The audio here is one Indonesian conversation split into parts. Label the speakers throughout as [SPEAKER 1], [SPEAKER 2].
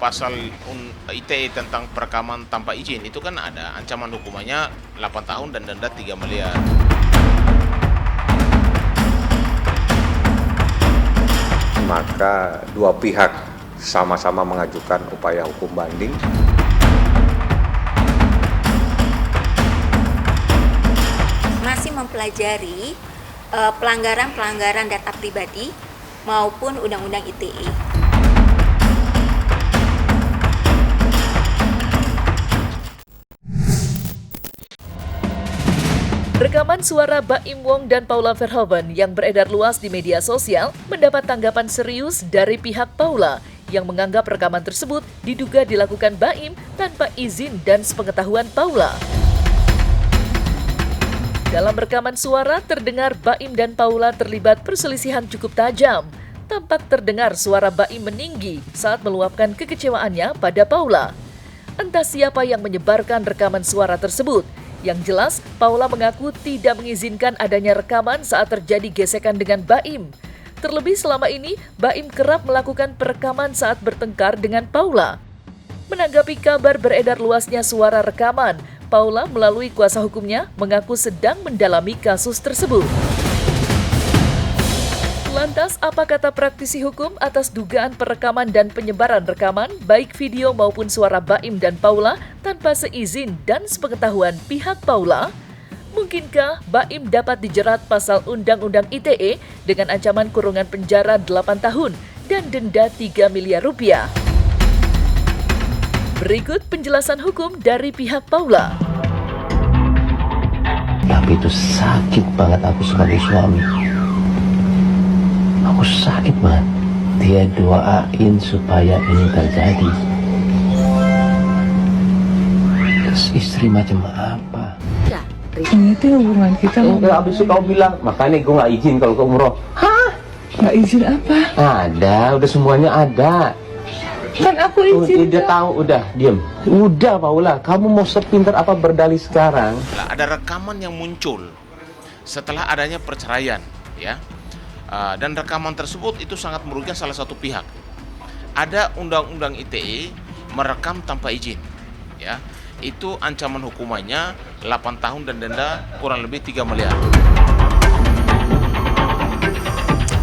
[SPEAKER 1] pasal ITE tentang perekaman tanpa izin itu kan ada ancaman hukumannya 8 tahun dan denda 3 miliar.
[SPEAKER 2] Maka dua pihak sama-sama mengajukan upaya hukum banding.
[SPEAKER 3] Masih mempelajari pelanggaran-pelanggaran data pribadi maupun Undang-Undang ITE.
[SPEAKER 4] Rekaman suara Baim Wong dan Paula Verhoeven yang beredar luas di media sosial mendapat tanggapan serius dari pihak Paula yang menganggap rekaman tersebut diduga dilakukan Baim tanpa izin dan sepengetahuan Paula. Dalam rekaman suara terdengar Baim dan Paula terlibat perselisihan cukup tajam. Tampak terdengar suara Baim meninggi saat meluapkan kekecewaannya pada Paula. Entah siapa yang menyebarkan rekaman suara tersebut. Yang jelas, Paula mengaku tidak mengizinkan adanya rekaman saat terjadi gesekan dengan Baim. Terlebih selama ini, Baim kerap melakukan perekaman saat bertengkar dengan Paula. Menanggapi kabar beredar luasnya suara rekaman, Paula melalui kuasa hukumnya mengaku sedang mendalami kasus tersebut. Lantas, apa kata praktisi hukum atas dugaan perekaman dan penyebaran rekaman, baik video maupun suara Baim dan Paula, tanpa seizin dan sepengetahuan pihak Paula? Mungkinkah Baim dapat dijerat pasal Undang-Undang ITE dengan ancaman kurungan penjara 8 tahun dan denda 3 miliar rupiah? Berikut penjelasan hukum dari pihak Paula.
[SPEAKER 5] Tapi itu sakit banget aku sebagai suami. Aku sakit banget. Dia doain supaya ini terjadi. Terus istri macam apa?
[SPEAKER 6] Ini tuh hubungan kita.
[SPEAKER 5] Abis itu kau bilang, makanya gue gak izin kalau ke umroh. Hah?
[SPEAKER 6] Gak izin apa?
[SPEAKER 5] Ada, udah semuanya ada.
[SPEAKER 6] Kan aku izin.
[SPEAKER 5] Dia tahu, udah, diem. Udah Paula, kamu mau sepintar apa berdalih sekarang?
[SPEAKER 1] Ada rekaman yang muncul setelah adanya perceraian, ya. Dan rekaman tersebut itu sangat merugikan salah satu pihak. Ada Undang-Undang ITE merekam tanpa izin, ya. Itu ancaman hukumannya 8 tahun dan denda kurang lebih 3 miliar.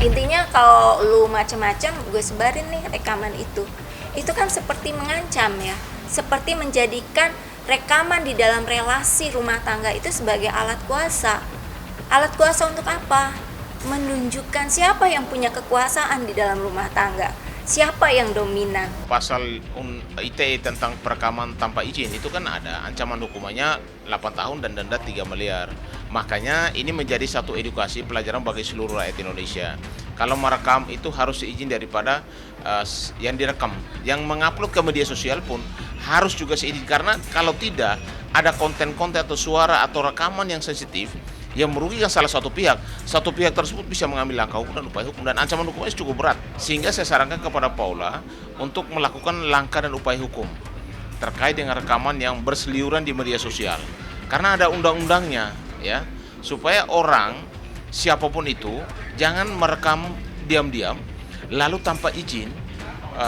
[SPEAKER 3] Intinya kalau lu macam-macam, gue sebarin nih rekaman itu. Itu kan seperti mengancam ya, seperti menjadikan rekaman di dalam relasi rumah tangga itu sebagai alat kuasa. Alat kuasa untuk apa? Menunjukkan siapa yang punya kekuasaan di dalam rumah tangga, siapa yang dominan.
[SPEAKER 1] Pasal ITE tentang perekaman tanpa izin itu kan ada ancaman hukumannya 8 tahun dan denda 3 miliar. Makanya ini menjadi satu edukasi pelajaran bagi seluruh rakyat Indonesia. Kalau merekam itu harus seizin daripada yang direkam. Yang mengupload ke media sosial pun harus juga seizin, karena kalau tidak ada konten-konten atau suara atau rekaman yang sensitif yang merugikan salah satu pihak tersebut bisa mengambil langkah hukum dan upaya hukum, dan ancaman hukumnya cukup berat. Sehingga saya sarankan kepada Paula untuk melakukan langkah dan upaya hukum terkait dengan rekaman yang berseliweran di media sosial, karena ada undang-undangnya, ya, supaya orang siapapun itu jangan merekam diam-diam lalu tanpa izin.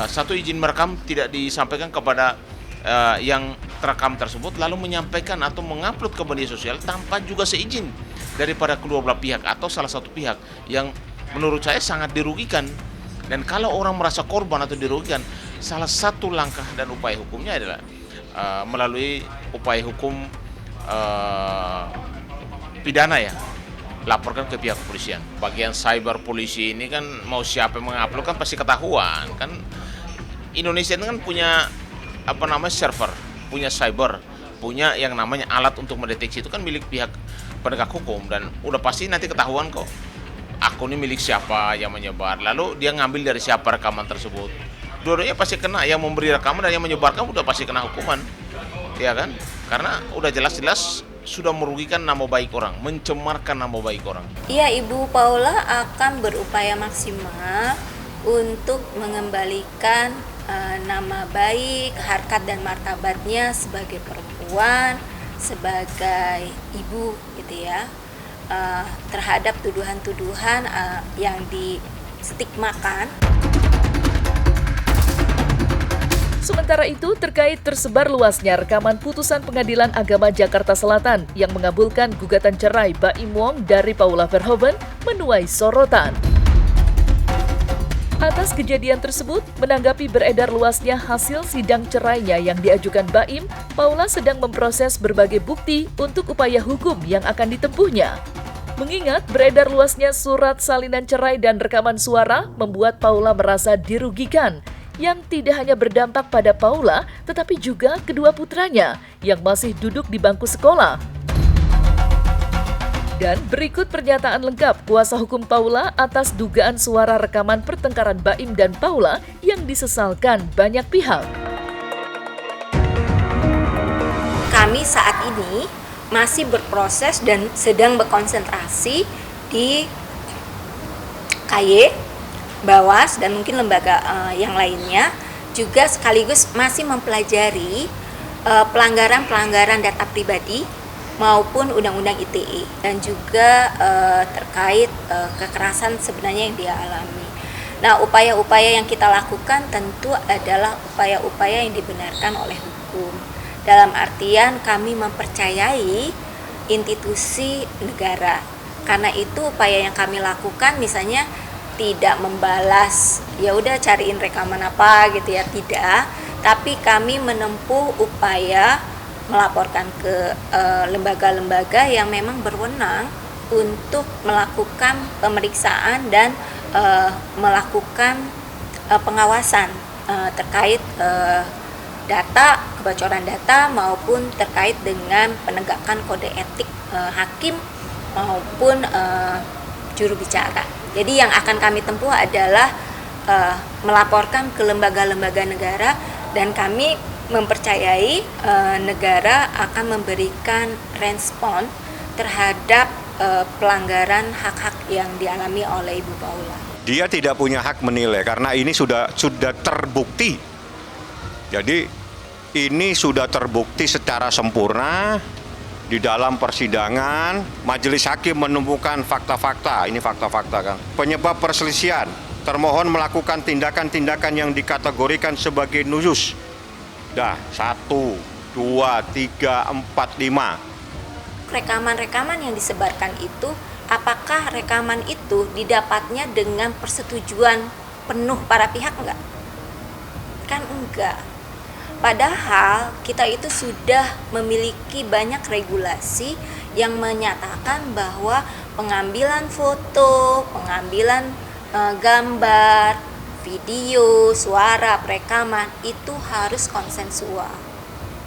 [SPEAKER 1] Satu, izin merekam tidak disampaikan kepada yang terekam tersebut, lalu menyampaikan atau mengupload ke media sosial tanpa juga seizin daripada kedua belah pihak atau salah satu pihak, yang menurut saya sangat dirugikan. Dan kalau orang merasa korban atau dirugikan, salah satu langkah dan upaya hukumnya adalah melalui upaya hukum pidana, ya, laporkan ke pihak kepolisian. Bagian cyber polisi ini kan mau siapa yang mengupload kan pasti ketahuan kan. Indonesia ini kan punya server, punya cyber, punya yang namanya alat untuk mendeteksi, itu kan milik pihak penegak hukum, dan udah pasti nanti ketahuan kok akun ini milik siapa yang menyebar, lalu dia ngambil dari siapa rekaman tersebut. Dua-duanya pasti kena, yang memberi rekaman dan yang menyebarkan udah pasti kena hukuman, ya kan? Karena udah jelas-jelas sudah merugikan nama baik orang, mencemarkan nama baik orang.
[SPEAKER 3] Iya, Ibu Paula akan berupaya maksimal untuk mengembalikan nama baik, harkat dan martabatnya sebagai perempuan, sebagai ibu gitu ya, terhadap tuduhan-tuduhan yang distigmakan.
[SPEAKER 4] Sementara itu, terkait tersebar luasnya rekaman putusan Pengadilan Agama Jakarta Selatan yang mengabulkan gugatan cerai Baim Wong dari Paula Verhoeven menuai sorotan. Atas kejadian tersebut, menanggapi beredar luasnya hasil sidang cerainya yang diajukan Baim, Paula sedang memproses berbagai bukti untuk upaya hukum yang akan ditempuhnya. Mengingat beredar luasnya surat salinan cerai dan rekaman suara membuat Paula merasa dirugikan, yang tidak hanya berdampak pada Paula, tetapi juga kedua putranya yang masih duduk di bangku sekolah. Dan berikut pernyataan lengkap kuasa hukum Paula atas dugaan suara rekaman pertengkaran Baim dan Paula yang disesalkan banyak pihak.
[SPEAKER 3] Kami saat ini masih berproses dan sedang berkonsentrasi di KY, Bawas, dan mungkin lembaga yang lainnya, juga sekaligus masih mempelajari pelanggaran-pelanggaran data pribadi maupun Undang-Undang ITE, dan juga terkait kekerasan sebenarnya yang dia alami. Nah, upaya-upaya yang kita lakukan tentu adalah upaya-upaya yang dibenarkan oleh hukum. Dalam artian kami mempercayai institusi negara. Karena itu upaya yang kami lakukan misalnya tidak membalas, ya udah cariin rekaman apa gitu ya, tidak. Tapi kami menempuh upaya melaporkan ke lembaga-lembaga yang memang berwenang untuk melakukan pemeriksaan dan melakukan pengawasan terkait data, kebocoran data maupun terkait dengan penegakan kode etik hakim maupun juru bicara. Jadi yang akan kami tempuh adalah melaporkan ke lembaga-lembaga negara, dan kami mempercayai negara akan memberikan respon terhadap pelanggaran hak-hak yang dialami oleh Ibu Paula.
[SPEAKER 2] Dia tidak punya hak menilai karena ini sudah terbukti. Jadi ini sudah terbukti secara sempurna. Di dalam persidangan, majelis hakim menemukan fakta-fakta, ini fakta-fakta kan. Penyebab perselisihan, termohon melakukan tindakan-tindakan yang dikategorikan sebagai nusus. Dah, 1, 2, 3, 4, 5.
[SPEAKER 3] Rekaman-rekaman yang disebarkan itu, apakah rekaman itu didapatnya dengan persetujuan penuh para pihak enggak? Kan enggak. Padahal kita itu sudah memiliki banyak regulasi yang menyatakan bahwa pengambilan foto, pengambilan gambar, video, suara, perekaman itu harus konsensual.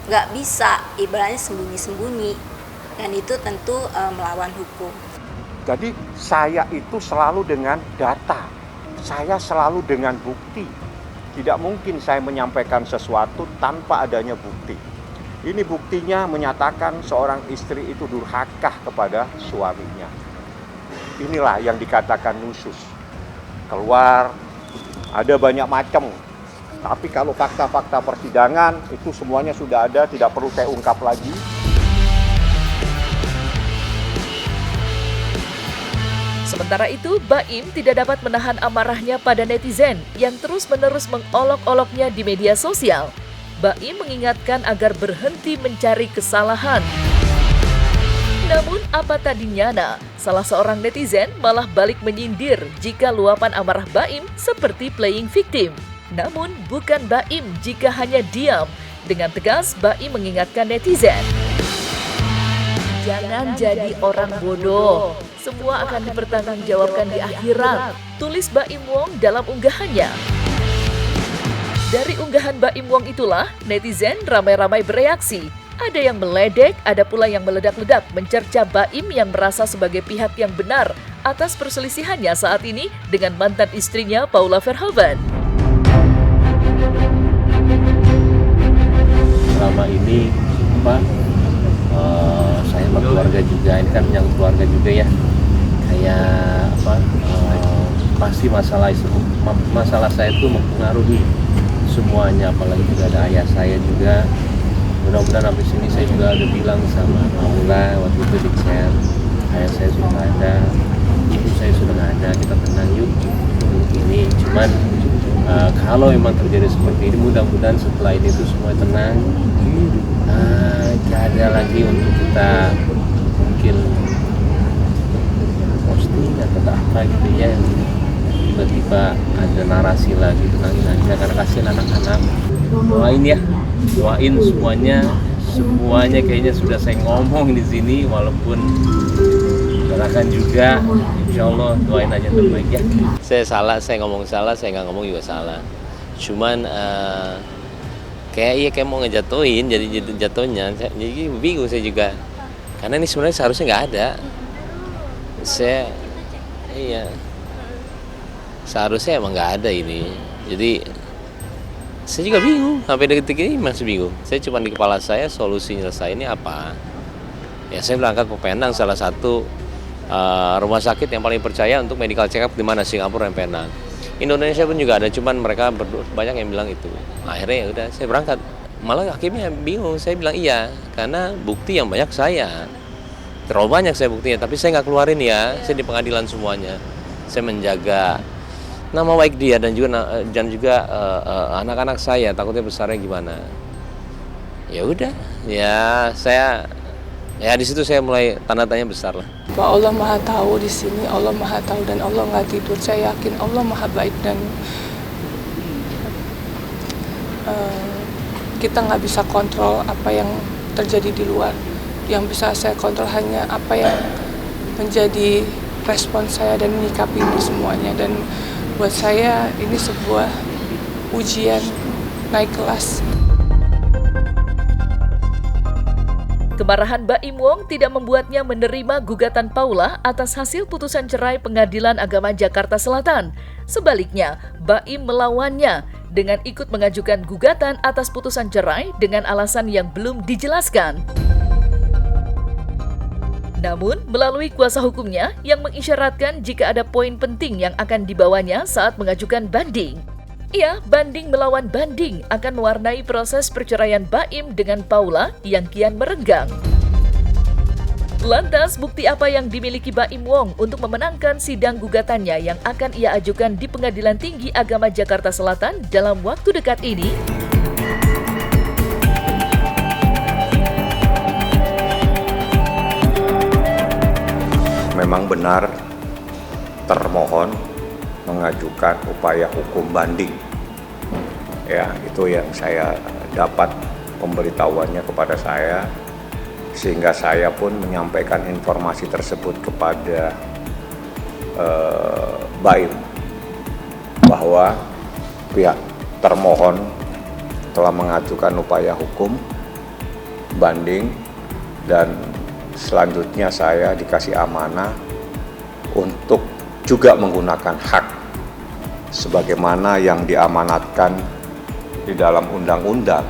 [SPEAKER 3] Nggak bisa ibaratnya sembunyi-sembunyi, dan itu tentu melawan hukum.
[SPEAKER 2] Jadi saya itu selalu dengan data, saya selalu dengan bukti. Tidak mungkin saya menyampaikan sesuatu tanpa adanya bukti. Ini buktinya menyatakan seorang istri itu durhaka kepada suaminya. Inilah yang dikatakan nusus. Keluar, ada banyak macam. Tapi kalau fakta-fakta persidangan itu semuanya sudah ada, tidak perlu saya ungkap lagi.
[SPEAKER 4] Sementara itu, Baim tidak dapat menahan amarahnya pada netizen yang terus-menerus mengolok-oloknya di media sosial. Baim mengingatkan agar berhenti mencari kesalahan. Namun, apa tadinya, salah seorang netizen malah balik menyindir jika luapan amarah Baim seperti playing victim. Namun, bukan Baim jika hanya diam. Dengan tegas, Baim mengingatkan netizen. Jangan jadi orang bodoh. Semua akan dipertanggungjawabkan di akhirat, tulis Baim Wong dalam unggahannya. Dari unggahan Baim Wong itulah, netizen ramai-ramai bereaksi. Ada yang meledek, ada pula yang meledak-ledak mencerca Baim yang merasa sebagai pihak yang benar atas perselisihannya saat ini dengan mantan istrinya Paula Verhoeven.
[SPEAKER 5] Selama ini saya sama keluarga juga, ini kan menyangkut keluarga juga ya, kayak pasti masalah saya itu mempengaruhi semuanya, apalagi juga ada ayah saya juga. Mudah-mudahan sampai sini saya juga udah bilang sama Paula waktu itu di chat, ayah saya sudah ada, ibu saya sudah nggak ada, kita tenang yuk, ini cuman Kalau memang terjadi seperti ini, mudah-mudahan setelah ini tuh semua tenang, gak ada lagi untuk kita mungkin posting atau apa gitu ya, tiba-tiba ada narasi lagi, tenangin aja karena kasihan anak-anak. Doain ya, doain semuanya kayaknya sudah saya ngomong di sini, walaupun doakan juga, insya Allah doain aja yang terbaik ya. Saya salah, saya ngomong salah, saya nggak ngomong juga salah. Cuman kayak mau ngejatuhin, jadi jatuhnya, jadi bingung saya juga. Karena ini sebenarnya seharusnya nggak ada. Seharusnya emang nggak ada ini. Jadi saya juga bingung, sampai detik ini masih bingung. Saya cuma di kepala saya solusi nyelesainnya apa. Ya saya berangkat ke Penang, salah satu rumah sakit yang paling percaya untuk medical check up di mana, Singapura dan Penang. Indonesia pun juga ada, cuman mereka banyak yang bilang itu. Akhirnya ya udah saya berangkat. Malah hakimnya bingung, saya bilang iya, karena bukti yang banyak saya. Terlalu banyak saya buktinya, tapi saya nggak keluarin ya, saya di pengadilan semuanya. Saya menjaga nama baik dia dan juga anak-anak saya, takutnya besarnya gimana. Ya udah, ya saya di situ saya mulai tanda tanya besar lah.
[SPEAKER 6] Bahwa Allah Maha tahu di sini, Allah Maha tahu dan Allah nggak tidur. Saya yakin Allah Maha baik dan kita nggak bisa kontrol apa yang terjadi di luar. Yang bisa saya kontrol hanya apa yang menjadi respon saya dan menyikapi ini semuanya. Dan buat saya ini sebuah ujian naik kelas.
[SPEAKER 4] Kemarahan Baim Wong tidak membuatnya menerima gugatan Paula atas hasil putusan cerai Pengadilan Agama Jakarta Selatan. Sebaliknya, Baim melawannya dengan ikut mengajukan gugatan atas putusan cerai dengan alasan yang belum dijelaskan. Namun, melalui kuasa hukumnya yang mengisyaratkan jika ada poin penting yang akan dibawanya saat mengajukan banding. Ia banding melawan banding akan mewarnai proses perceraian Baim dengan Paula yang kian merenggang. Lantas, bukti apa yang dimiliki Baim Wong untuk memenangkan sidang gugatannya yang akan ia ajukan di Pengadilan Tinggi Agama Jakarta Selatan dalam waktu dekat ini?
[SPEAKER 2] Memang benar termohon mengajukan upaya hukum banding. Ya, itu yang saya dapat pemberitahuannya kepada saya, sehingga saya pun menyampaikan informasi tersebut kepada Baim bahwa pihak termohon telah mengajukan upaya hukum banding dan selanjutnya saya dikasih amanah untuk juga menggunakan hak sebagaimana yang diamanatkan di dalam undang-undang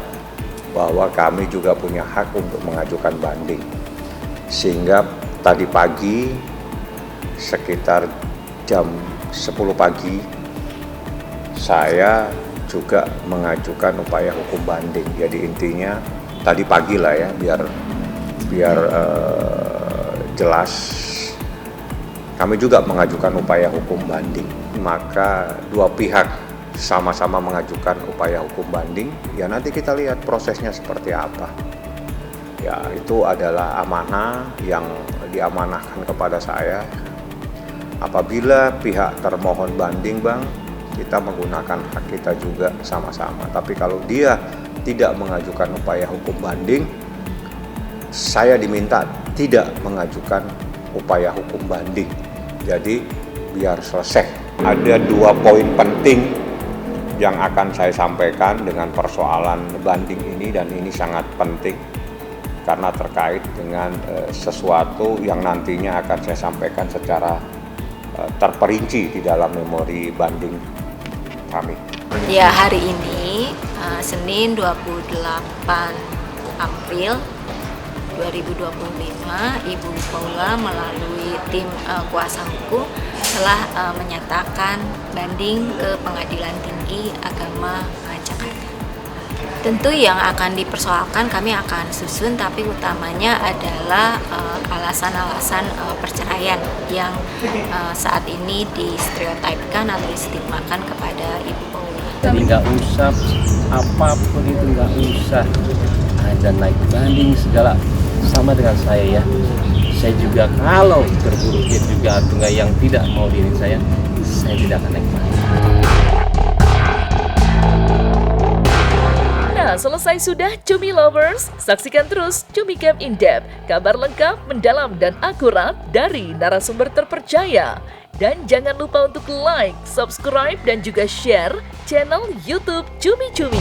[SPEAKER 2] bahwa kami juga punya hak untuk mengajukan banding. Sehingga tadi pagi sekitar jam 10 pagi saya juga mengajukan upaya hukum banding. Jadi intinya tadi pagi lah ya, biar jelas, kami juga mengajukan upaya hukum banding. Maka dua pihak sama-sama mengajukan upaya hukum banding, ya nanti kita lihat prosesnya seperti apa. Ya, itu adalah amanah yang diamanahkan kepada saya. Apabila pihak termohon banding, Bang, kita menggunakan hak kita juga sama-sama. Tapi kalau dia tidak mengajukan upaya hukum banding, saya diminta tidak mengajukan upaya hukum banding. Jadi biar selesai. Ada dua poin penting yang akan saya sampaikan dengan persoalan banding ini, dan ini sangat penting karena terkait dengan sesuatu yang nantinya akan saya sampaikan secara terperinci di dalam memori banding kami.
[SPEAKER 3] Ya, hari ini Senin 28 April 2025, Ibu Paula melalui tim kuasa hukum telah menyatakan banding ke Pengadilan Tinggi Agama Jakarta. Tentu yang akan dipersoalkan kami akan susun, tapi utamanya adalah alasan-alasan perceraian yang saat ini distereotipkan atau distigmakan kepada Ibu Paula.
[SPEAKER 5] Jadi nggak usah apapun itu, nggak usah ada naik banding segala, sama dengan saya ya. Saya juga kalau terburu juga tunggal yang tidak mau diri saya tidak akan naik banding.
[SPEAKER 4] Nah, selesai sudah Cumi Lovers. Saksikan terus Cumi Camp In Depth, kabar lengkap, mendalam, dan akurat dari narasumber terpercaya. Dan jangan lupa untuk like, subscribe, dan juga share channel YouTube Cumi Cumi.